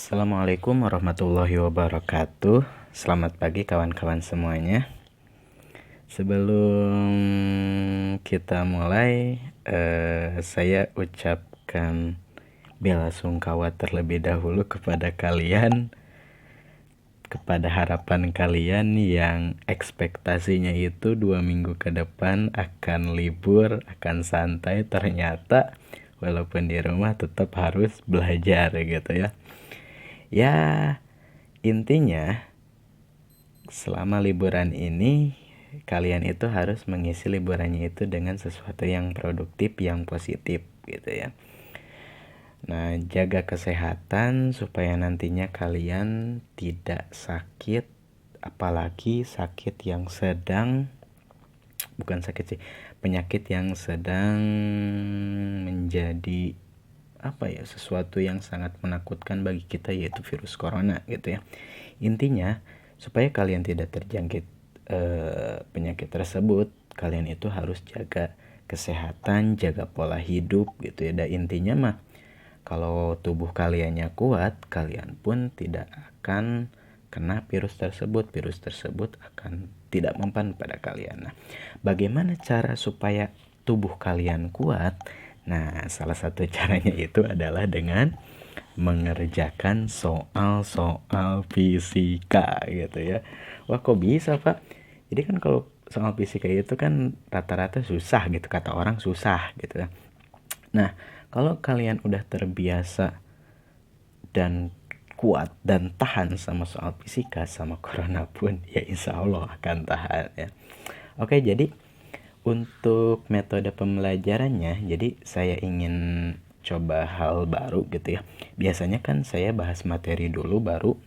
Assalamualaikum warahmatullahi wabarakatuh. Selamat pagi kawan-kawan semuanya. Sebelum kita mulai, saya ucapkan bela sungkawa terlebih dahulu kepada kalian, kepada harapan kalian yang ekspektasinya itu 2 minggu ke depan akan libur, akan santai. Ternyata walaupun di rumah tetap harus belajar gitu ya. Ya, intinya selama liburan ini kalian itu harus mengisi liburannya itu dengan sesuatu yang produktif, yang positif gitu ya. Nah, jaga kesehatan supaya nantinya kalian tidak sakit, apalagi sakit yang sedang, bukan sakit sih, penyakit yang sedang menjadi sesuatu yang sangat menakutkan bagi kita, yaitu virus corona gitu ya. Intinya supaya kalian tidak terjangkit penyakit tersebut, kalian itu harus jaga kesehatan, jaga pola hidup gitu ya. Dan intinya mah kalau tubuh kaliannya kuat, kalian pun tidak akan kena virus tersebut. Virus tersebut akan tidak mempan pada kalian. Nah, bagaimana cara supaya tubuh kalian kuat? Nah, salah satu caranya itu adalah dengan mengerjakan soal-soal fisika gitu ya. Wah, kok bisa, Pak? Jadi kan kalau soal fisika itu kan rata-rata susah gitu, kata orang susah gitu ya. Nah, kalau kalian udah terbiasa dan kuat dan tahan sama soal fisika, sama corona pun ya insya Allah akan tahan ya. Oke, jadi untuk metode pembelajarannya, jadi saya ingin coba hal baru gitu ya. Biasanya kan saya bahas materi dulu baru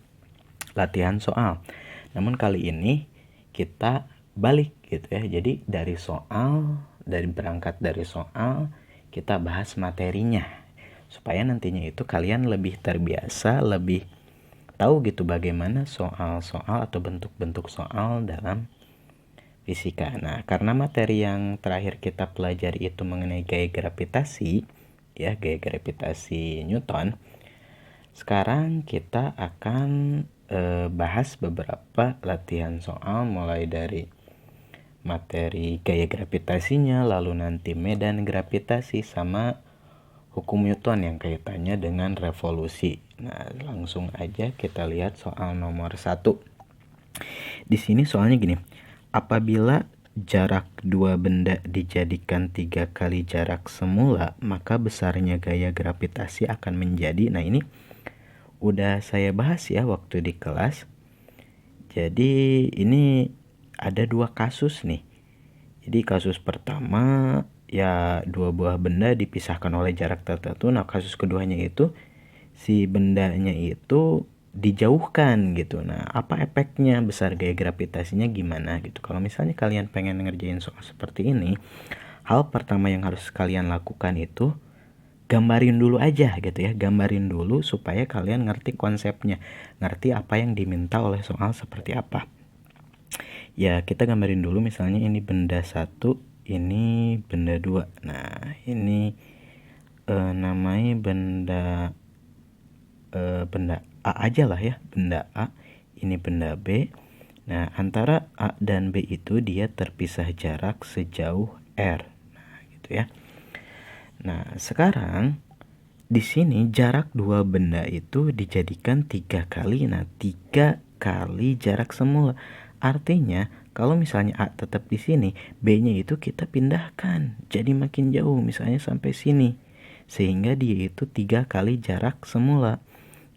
latihan soal. Namun kali ini kita balik gitu ya. Jadi berangkat dari soal kita bahas materinya. Supaya nantinya itu kalian lebih terbiasa, lebih tahu gitu bagaimana soal-soal atau bentuk-bentuk soal dalam fisika. Nah, karena materi yang terakhir kita pelajari itu mengenai gaya gravitasi, ya, gaya gravitasi Newton. Sekarang kita akan bahas beberapa latihan soal mulai dari materi gaya gravitasinya, lalu nanti medan gravitasi sama hukum Newton yang kaitannya dengan revolusi. Nah, langsung aja kita lihat soal nomor 1. Di sini soalnya gini. Apabila jarak dua benda dijadikan 3 kali jarak semula, maka besarnya gaya gravitasi akan menjadi, nah ini udah saya bahas ya waktu di kelas. Jadi ini ada 2 kasus nih. Jadi kasus pertama ya 2 buah benda dipisahkan oleh jarak tertentu. Nah, kasus keduanya itu si bendanya itu dijauhkan gitu. Nah, apa efeknya, besar gaya gravitasinya gimana gitu. Kalau misalnya kalian pengen ngerjain soal seperti ini, hal pertama yang harus kalian lakukan itu gambarin dulu aja gitu ya. Gambarin dulu supaya kalian ngerti konsepnya, ngerti apa yang diminta oleh soal seperti apa. Ya, kita gambarin dulu misalnya ini benda 1, ini benda 2. Nah, ini namanya benda A aja lah ya, benda A, ini benda B. Nah, antara A dan B itu dia terpisah jarak sejauh R. Nah, gitu ya. Nah, sekarang di sini jarak 2 benda itu dijadikan 3 kali. Nah, 3 kali jarak semula. Artinya, kalau misalnya A tetap di sini, B-nya itu kita pindahkan. Jadi makin jauh, misalnya sampai sini. Sehingga dia itu 3 kali jarak semula.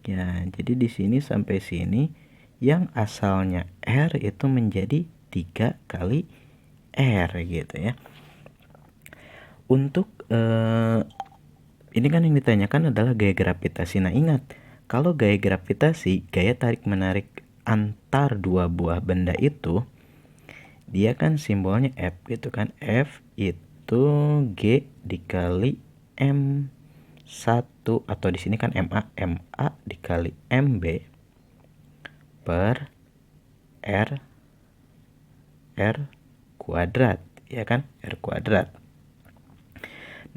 Ya, jadi di sini sampai sini yang asalnya R itu menjadi 3 kali R gitu ya. Untuk ini kan yang ditanyakan adalah gaya gravitasi. Nah, ingat, kalau gaya gravitasi, gaya tarik menarik antar 2 buah benda itu, dia kan simbolnya F gitu kan. F itu G dikali M1, atau di sini kan MA dikali MB per R kuadrat, ya kan? R kuadrat.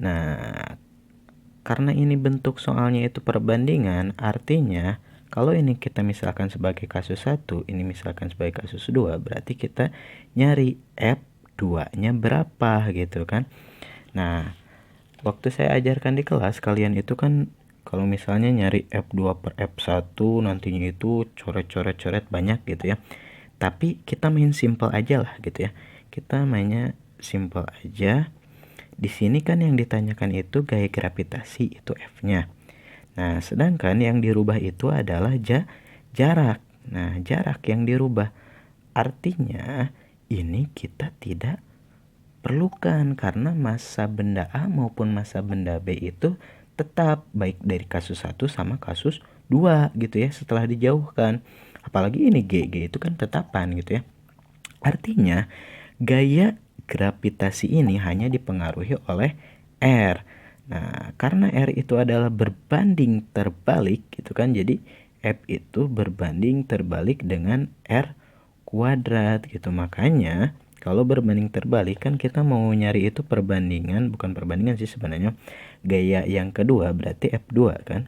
Nah, karena ini bentuk soalnya itu perbandingan, artinya Kalau ini kita misalkan sebagai kasus 1, ini misalkan sebagai kasus 2, berarti kita nyari F2-nya berapa gitu kan. Nah, waktu saya ajarkan di kelas, kalian itu kan kalau misalnya nyari F2 per F1 nantinya itu coret-coret banyak gitu ya. Tapi kita main simple aja lah gitu ya. Kita mainnya simple aja. Di sini kan yang ditanyakan itu gaya gravitasi, itu F-nya. Nah, sedangkan yang dirubah itu adalah jarak. Nah, jarak yang dirubah. Artinya ini kita tidak perlukan karena massa benda A maupun massa benda B itu tetap baik dari kasus 1 sama kasus 2 gitu ya setelah dijauhkan. Apalagi ini G itu kan tetapan gitu ya. Artinya gaya gravitasi ini hanya dipengaruhi oleh R. Nah, karena R itu adalah berbanding terbalik gitu kan. Jadi F itu berbanding terbalik dengan R kuadrat gitu. Makanya kalau berbanding terbalik kan kita mau nyari itu perbandingan, bukan perbandingan sih sebenarnya. Gaya yang kedua berarti F2 kan.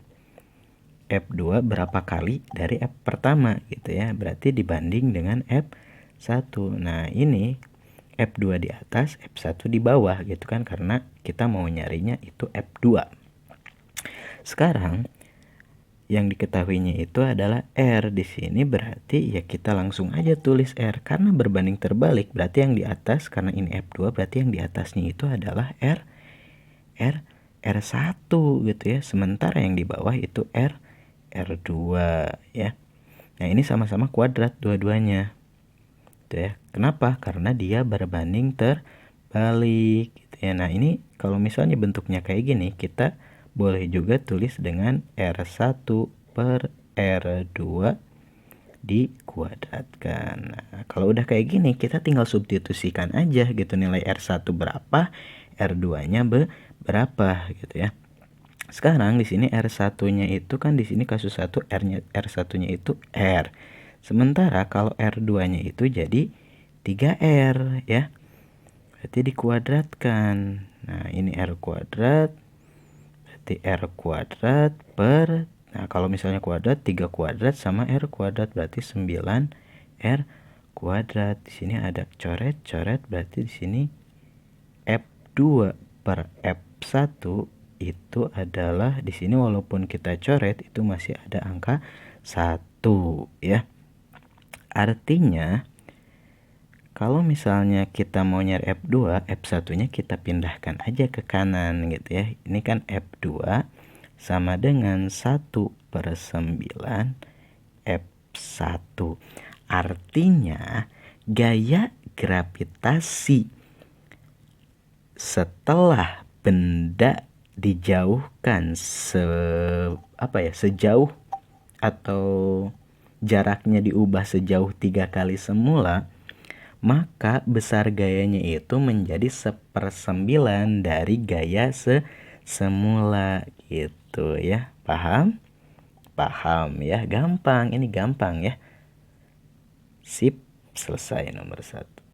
F2 berapa kali dari F pertama gitu ya. Berarti dibanding dengan F1. Nah, ini F2 di atas, F1 di bawah gitu kan, karena kita mau nyarinya itu F2. Sekarang yang diketahuinya itu adalah R di sini, berarti ya kita langsung aja tulis R karena berbanding terbalik, berarti yang di atas karena ini F2 berarti yang di atasnya itu adalah R1 gitu ya. Sementara yang di bawah itu R2 ya. Nah, ini sama-sama kuadrat dua-duanya. Ya. Kenapa? Karena dia berbanding terbalik gitu ya. Nah, ini kalau misalnya bentuknya kayak gini, kita boleh juga tulis dengan R1 per R2 dikuadratkan. Nah, kalau udah kayak gini, kita tinggal substitusikan aja gitu nilai R1 berapa, R2-nya berapa gitu ya. Sekarang di sini R1-nya itu kan di sini kasus 1 R1-nya itu R. Sementara kalau R2-nya itu jadi 3R ya. Berarti dikuadratkan. Nah, ini R kuadrat. Berarti R kuadrat per, nah kalau misalnya kuadrat 3 kuadrat sama R kuadrat berarti 9R kuadrat. Di sini ada coret-coret berarti di sini F2 per F1 itu adalah di sini walaupun kita coret itu masih ada angka 1 ya. Artinya kalau misalnya kita mau nyari F2, F1-nya kita pindahkan aja ke kanan gitu ya. Ini kan F2 sama dengan 1 per 9 F1. Artinya gaya gravitasi setelah benda dijauhkan sejauh atau jaraknya diubah sejauh 3 kali semula, maka besar gayanya itu menjadi 1/9 dari gaya semula gitu ya. Paham? Paham ya, gampang, ini gampang ya. Sip, selesai nomor 1.